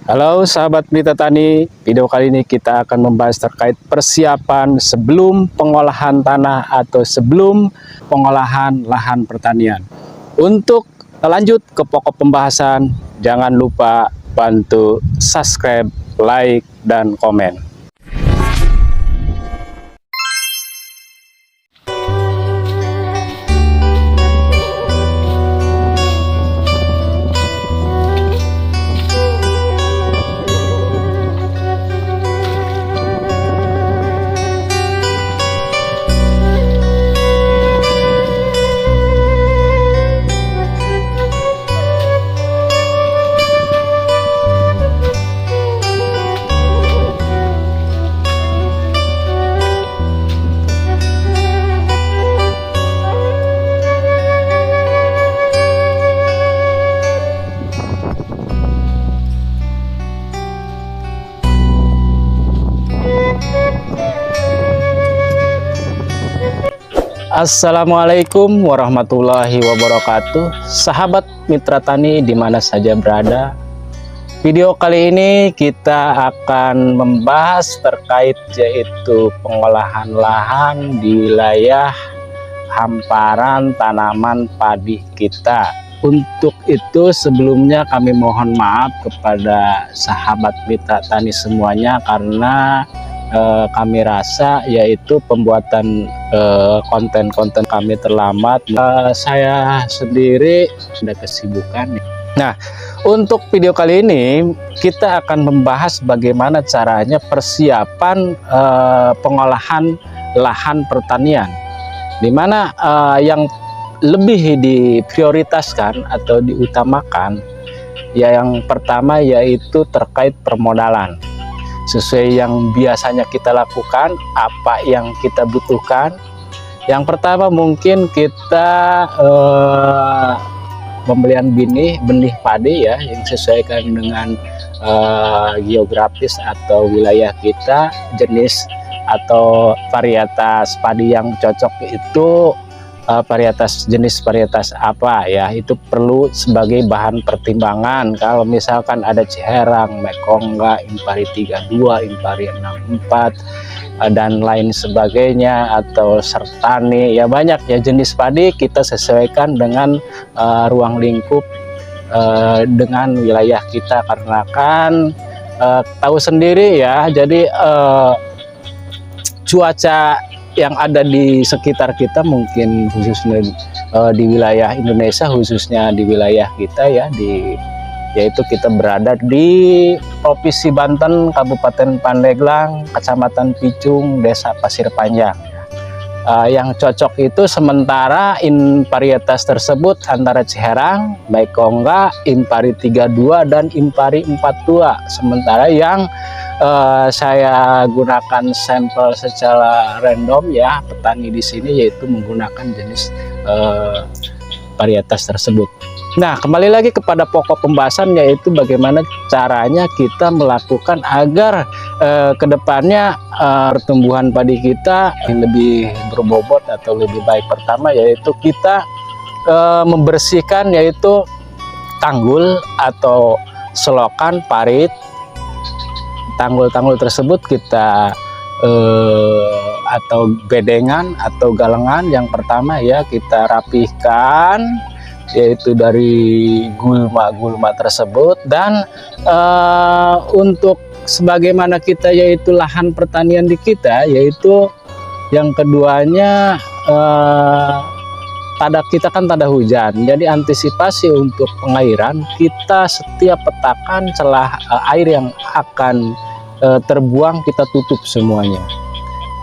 Halo sahabat Mitra Tani, video kali ini kita akan membahas terkait persiapan sebelum pengolahan tanah atau sebelum pengolahan lahan pertanian. Untuk lanjut ke pokok pembahasan, jangan lupa bantu subscribe, like, dan komen. Assalamualaikum warahmatullahi wabarakatuh. Sahabat Mitra Tani di mana saja berada, video kali ini kita akan membahas terkait yaitu pengolahan lahan di wilayah hamparan tanaman padi kita. Untuk itu sebelumnya kami mohon maaf kepada sahabat Mitra Tani semuanya, karena kami rasa yaitu pembuatan konten-konten kami terlambat. Saya sendiri ada kesibukan. Nah, untuk video kali ini kita akan membahas bagaimana caranya persiapan pengolahan lahan pertanian, dimana yang lebih diprioritaskan atau diutamakan ya, yang pertama yaitu terkait permodalan. Sesuai yang biasanya kita lakukan, apa yang kita butuhkan. Yang pertama mungkin kita pembelian benih padi ya, yang sesuaikan dengan geografis atau wilayah kita, jenis atau varietas padi yang cocok itu jenis varietas apa ya, itu perlu sebagai bahan pertimbangan. Kalau misalkan ada Ciherang, Mekongga, Impari 32, Impari 64 dan lain sebagainya, atau Sertani ya, banyak ya jenis padi, kita sesuaikan dengan ruang lingkup dengan wilayah kita, karena kan tahu sendiri ya, jadi cuaca yang ada di sekitar kita, mungkin khususnya di wilayah Indonesia, khususnya di wilayah kita ya, yaitu kita berada di Provinsi Banten, Kabupaten Pandeglang, Kecamatan Picung, Desa Pasir Panjang. Yang cocok itu sementara varietas tersebut antara Ciherang, Mekongga, Impari 32 dan Impari 42. Sementara yang saya gunakan sampel secara random ya, petani di sini, yaitu menggunakan jenis varietas tersebut. Nah, kembali lagi kepada pokok pembahasan, yaitu bagaimana caranya kita melakukan agar kedepannya pertumbuhan padi kita lebih berbobot atau lebih baik. Pertama yaitu kita membersihkan yaitu tanggul atau selokan parit. Tanggul-tanggul tersebut kita atau bedengan atau galengan, yang pertama ya kita rapihkan yaitu dari gulma-gulma tersebut. Dan untuk sebagaimana kita yaitu lahan pertanian di kita, yaitu yang keduanya kita kan tada hujan, jadi antisipasi untuk pengairan, kita setiap petakan celah air yang akan terbuang kita tutup semuanya,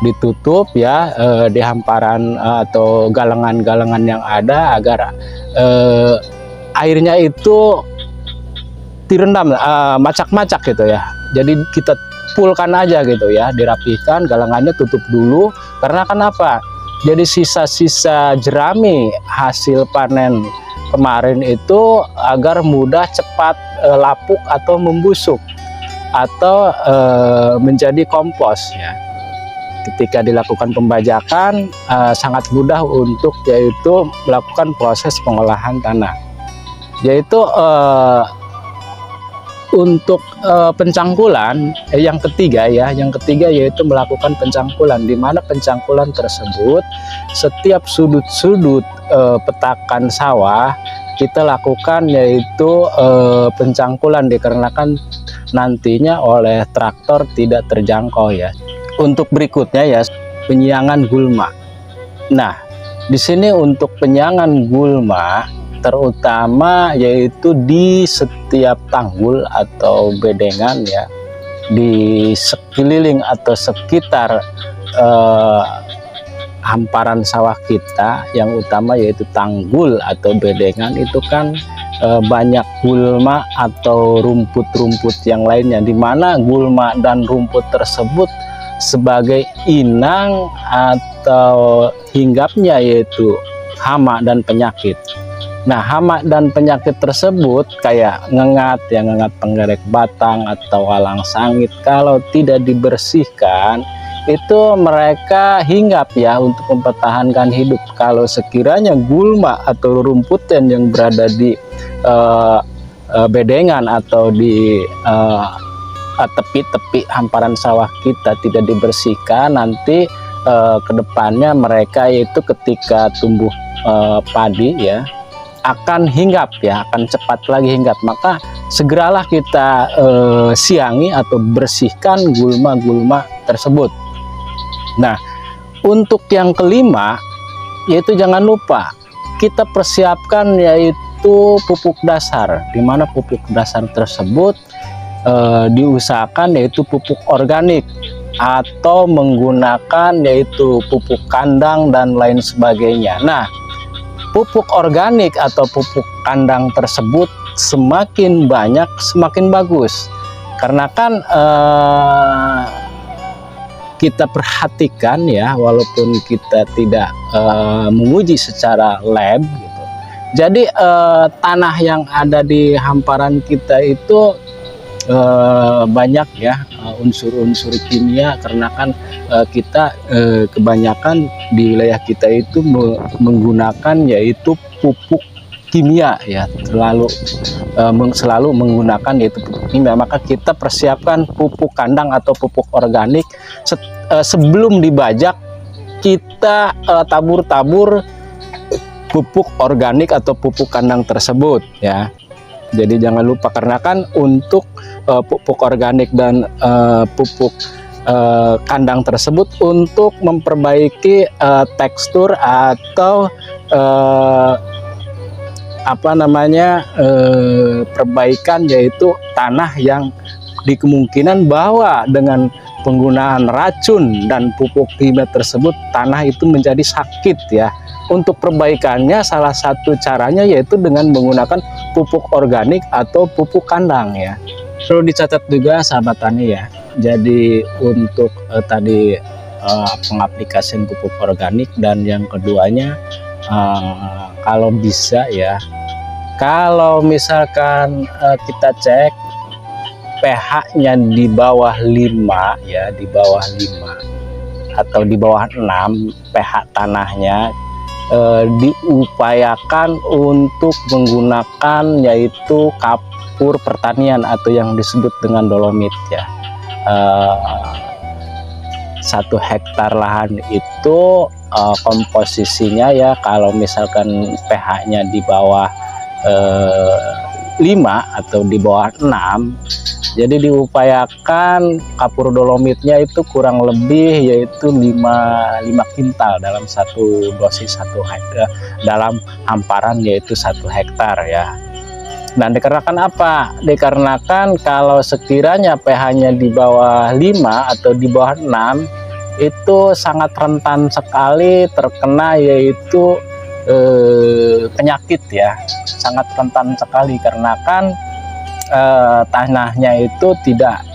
ditutup ya di hamparan atau galengan-galengan yang ada, agar airnya itu direndam macak-macak gitu ya. Jadi kita fullkan aja gitu ya, dirapihkan galengannya, tutup dulu. Karena kenapa? Jadi sisa-sisa jerami hasil panen kemarin itu agar mudah cepat lapuk atau membusuk atau menjadi kompos ya. Ketika dilakukan pembajakan sangat mudah untuk yaitu melakukan proses pengolahan tanah, yaitu Untuk pencangkulan yang ketiga yaitu melakukan pencangkulan, di mana pencangkulan tersebut setiap sudut-sudut petakan sawah kita lakukan, yaitu pencangkulan dikarenakan nantinya oleh traktor tidak terjangkau ya. Untuk berikutnya ya, penyiangan gulma. Nah, di sini untuk penyiangan gulma terutama yaitu di setiap tanggul atau bedengan ya, di sekeliling atau sekitar hamparan sawah kita, yang utama yaitu tanggul atau bedengan itu kan banyak gulma atau rumput-rumput yang lainnya, di mana gulma dan rumput tersebut sebagai inang atau hinggapnya yaitu hama dan penyakit. Nah, hama dan penyakit tersebut kayak ngengat penggerek batang atau walang sangit, kalau tidak dibersihkan itu mereka hinggap ya untuk mempertahankan hidup. Kalau sekiranya gulma atau rumputan yang berada di bedengan atau di tepi-tepi hamparan sawah kita tidak dibersihkan, nanti kedepannya mereka itu ketika tumbuh padi ya akan hinggap ya, akan cepat lagi hinggap. Maka segeralah kita siangi atau bersihkan gulma-gulma tersebut. Nah, untuk yang kelima yaitu jangan lupa kita persiapkan yaitu pupuk dasar, di mana pupuk dasar tersebut diusahakan yaitu pupuk organik atau menggunakan yaitu pupuk kandang dan lain sebagainya. Nah, pupuk organik atau pupuk kandang tersebut semakin banyak semakin bagus, karena kan kita perhatikan ya, walaupun kita tidak menguji secara lab gitu. Jadi tanah yang ada di hamparan kita itu banyak ya unsur-unsur kimia, karena kan kita kebanyakan di wilayah kita itu menggunakan yaitu pupuk kimia ya, selalu menggunakan yaitu pupuk kimia. Maka kita persiapkan pupuk kandang atau pupuk organik sebelum dibajak, kita tabur-tabur pupuk organik atau pupuk kandang tersebut ya. Jadi jangan lupa, karena kan untuk pupuk organik dan pupuk kandang tersebut untuk memperbaiki tekstur atau perbaikan yaitu tanah yang dikemungkinan bahwa dengan penggunaan racun dan pupuk kimia tersebut tanah itu menjadi sakit ya. Untuk perbaikannya salah satu caranya yaitu dengan menggunakan pupuk organik atau pupuk kandang ya. Perlu dicatat juga sahabat tani ya. Jadi untuk tadi pengaplikasian pupuk organik, dan yang keduanya kalau bisa ya, kalau misalkan kita cek pH-nya di bawah 5 ya, di bawah 5 atau di bawah 6 pH tanahnya, diupayakan untuk menggunakan yaitu kapur pertanian atau yang disebut dengan dolomit ya. 1 hektar lahan itu komposisinya ya, kalau misalkan pH-nya di bawah 5 atau di bawah 6, jadi diupayakan kapur dolomitnya itu kurang lebih yaitu 5 kintal dalam satu dosis 1 hektar dalam hamparan yaitu 1 hektar ya. Nah, dikarenakan apa? Dikarenakan kalau sekiranya pH-nya di bawah 5 atau di bawah 6 itu sangat rentan sekali terkena yaitu penyakit ya, sangat rentan sekali, karena kan tanahnya itu tidak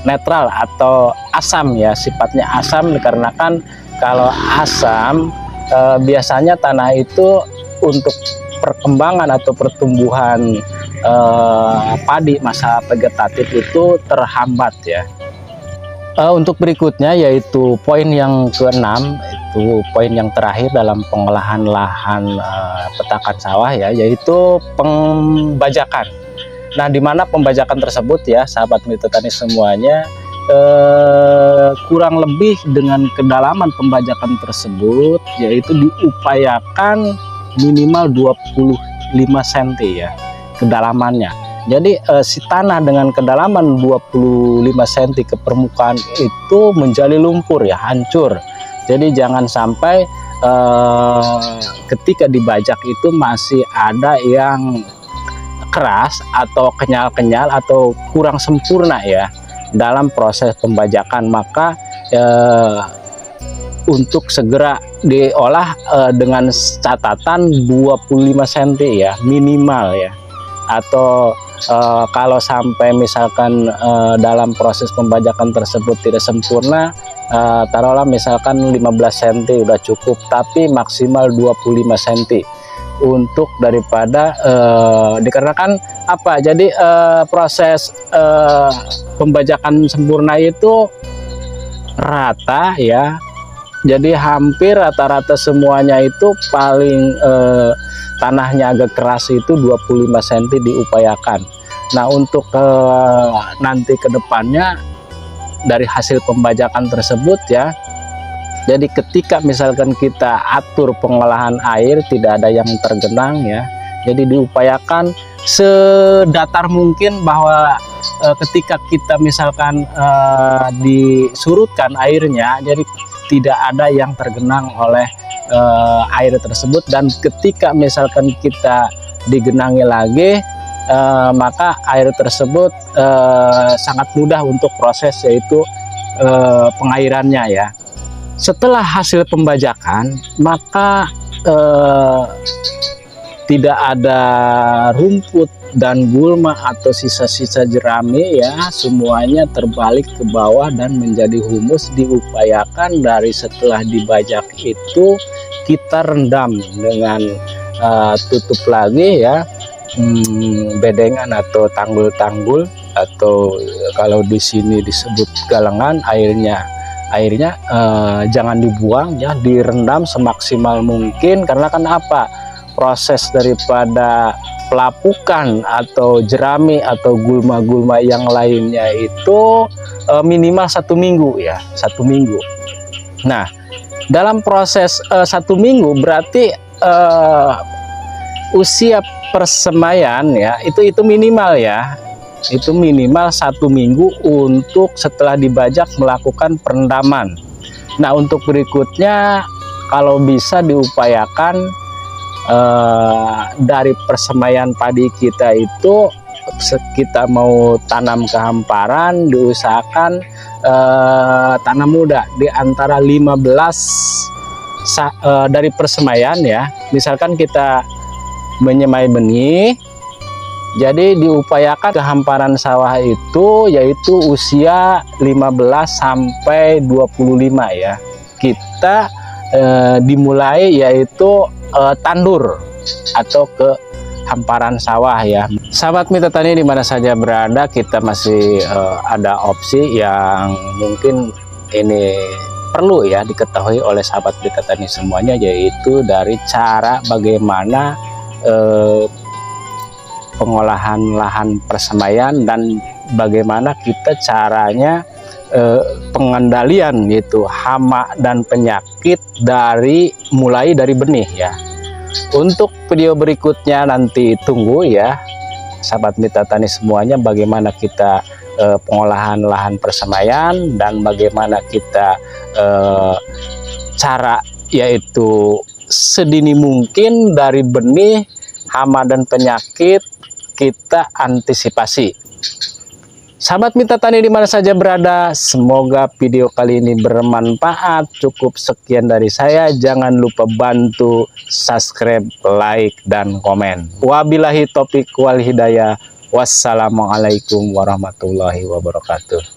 netral atau asam ya, sifatnya asam. Dikarenakan kalau asam biasanya tanah itu untuk perkembangan atau pertumbuhan padi masa vegetatif itu terhambat ya. Untuk berikutnya yaitu poin yang keenam, itu poin yang terakhir dalam pengolahan lahan petakan sawah ya, yaitu pembajakan. Nah, di mana pembajakan tersebut ya, sahabat mitra tani semuanya, kurang lebih dengan kedalaman pembajakan tersebut yaitu diupayakan minimal 25 cm ya kedalamannya. Jadi si tanah dengan kedalaman 25 cm ke permukaan itu menjadi lumpur ya, hancur. Jadi jangan sampai ketika dibajak itu masih ada yang keras atau kenyal-kenyal atau kurang sempurna ya dalam proses pembajakan, maka untuk segera diolah dengan catatan 25 cm ya minimal ya, atau kalau sampai misalkan dalam proses pembajakan tersebut tidak sempurna, taruhlah misalkan 15 cm udah cukup, tapi maksimal 25 cm untuk daripada dikarenakan apa, jadi proses pembajakan sempurna itu rata ya, jadi hampir rata-rata semuanya itu paling tanahnya agak keras itu 25 cm diupayakan. Nah, untuk nanti ke depannya dari hasil pembajakan tersebut ya, jadi ketika misalkan kita atur pengolahan air tidak ada yang tergenang ya, jadi diupayakan sedatar mungkin bahwa ketika kita misalkan disurutkan airnya, jadi tidak ada yang tergenang oleh air tersebut, dan ketika misalkan kita digenangi lagi, maka air tersebut sangat mudah untuk proses yaitu pengairannya ya. Setelah hasil pembajakan, maka tidak ada rumput dan gulma atau sisa-sisa jerami ya, semuanya terbalik ke bawah dan menjadi humus. Diupayakan dari setelah dibajak itu kita rendam dengan tutup lagi ya, bedengan atau tanggul-tanggul, atau kalau di sini disebut galengan. Airnya jangan dibuang ya, direndam semaksimal mungkin, karena kan apa, proses daripada pelapukan atau jerami atau gulma-gulma yang lainnya itu minimal 1 minggu ya, 1 minggu. Nah, dalam proses 1 minggu berarti usia persemaian ya itu minimal ya, itu minimal 1 minggu untuk setelah dibajak melakukan perendaman. Nah, untuk berikutnya kalau bisa diupayakan dari persemaian padi kita itu, kita mau tanam ke hamparan, diusahakan tanam muda di antara 15 dari persemaian ya. Misalkan kita menyemai benih, jadi diupayakan ke hamparan sawah itu yaitu usia 15 sampai 25 ya. Kita dimulai yaitu tandur atau ke hamparan sawah ya. Sahabat mitra tani dimana saja berada, kita masih ada opsi yang mungkin ini perlu ya diketahui oleh sahabat mitra tani semuanya, yaitu dari cara bagaimana pengolahan lahan persemaian dan bagaimana kita caranya pengendalian yaitu hama dan penyakit mulai dari benih ya. Untuk video berikutnya nanti tunggu ya sahabat mitra tani semuanya, bagaimana kita pengolahan lahan persemaian dan bagaimana kita cara yaitu sedini mungkin dari benih, hama dan penyakit kita antisipasi. Sahabat mitra tani di mana saja berada, semoga video kali ini bermanfaat. Cukup sekian dari saya. Jangan lupa bantu subscribe, like, dan komen. Wabillahi taufiq wal hidayah. Wassalamualaikum warahmatullahi wabarakatuh.